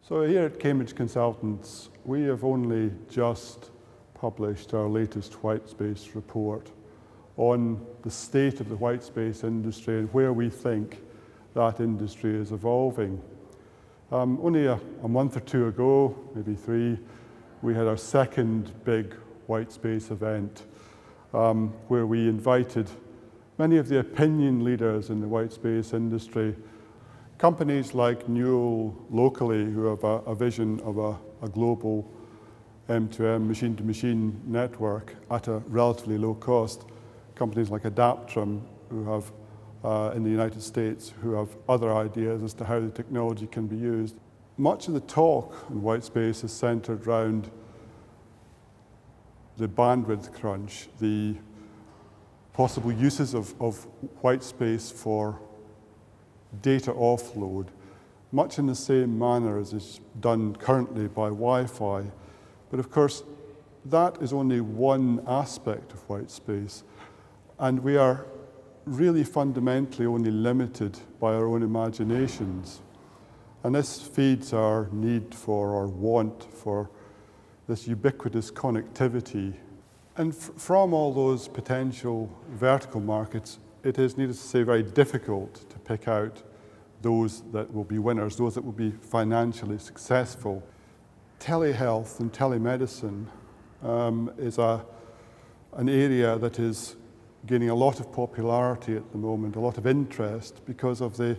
So here at Cambridge Consultants, we have only just published our latest white space report on the state of the white space industry and where we think that industry is evolving. Only a month or two ago, maybe three, we had our second big white space event where we invited many of the opinion leaders in the white space industry. Companies like Newell locally, who have a vision of a global M2M, machine-to-machine network at a relatively low cost. Companies like Adaptrum, who have in the United States, who have other ideas as to how the technology can be used. Much of the talk in white space is centered around the bandwidth crunch, the possible uses of white space for data offload, much in the same manner as is done currently by Wi-Fi. But of course, that is only one aspect of white space, and we are really fundamentally only limited by our own imaginations. And this feeds our need for, or want for, this ubiquitous connectivity. And from all those potential vertical markets, it is, needless to say, very difficult to pick out those that will be winners, those that will be financially successful. Telehealth and telemedicine is an area that is gaining a lot of popularity at the moment, a lot of interest because of the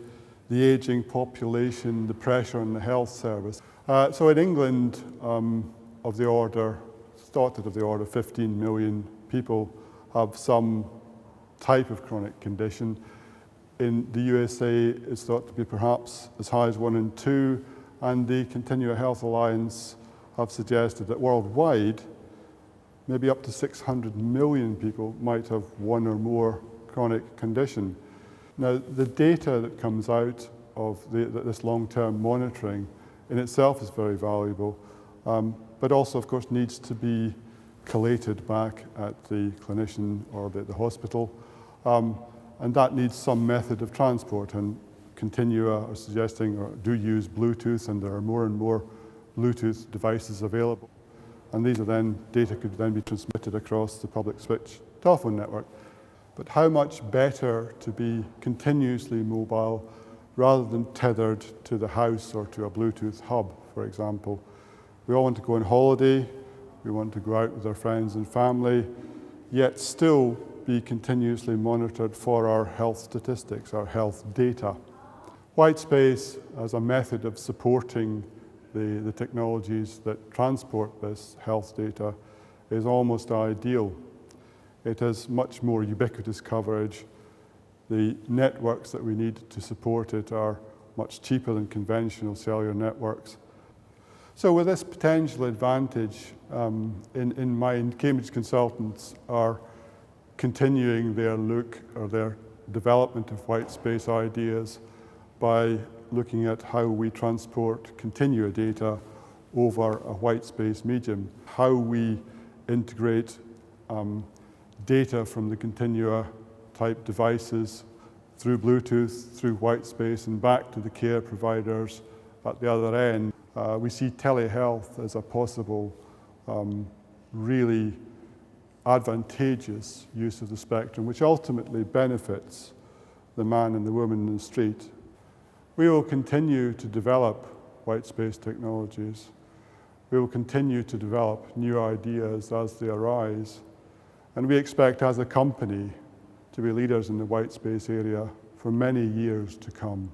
aging population, the pressure on the health service. So in England, thought that of the order 15 million people have some type of chronic condition. In the USA, it's thought to be perhaps as high as 1 in 2, and the Continua Health Alliance have suggested that worldwide, maybe up to 600 million people might have one or more chronic condition. Now, the data that comes out of this long-term monitoring in itself is very valuable, but also, of course, needs to be collated back at the clinician or the hospital. And that needs some method of transport, and Continua are suggesting or do use Bluetooth, and there are more and more Bluetooth devices available. And these are then, data could then be transmitted across the public switch telephone network. But how much better to be continuously mobile rather than tethered to the house or to a Bluetooth hub, for example. We all want to go on holiday, we want to go out with our friends and family, yet still be continuously monitored for our health statistics, our health data. White space as a method of supporting the technologies that transport this health data is almost ideal. It has much more ubiquitous coverage. The networks that we need to support it are much cheaper than conventional cellular networks. So with this potential advantage in mind, Cambridge Consultants are continuing their look or their development of white space ideas by looking at how we transport Continua data over a white space medium, how we integrate data from the Continua type devices through Bluetooth, through white space, and back to the care providers at the other end. We see telehealth as a possible really advantageous use of the spectrum, which ultimately benefits the man and the woman in the street. We will continue to develop white space technologies. We will continue to develop new ideas as they arise. And we expect as a company to be leaders in the white space area for many years to come.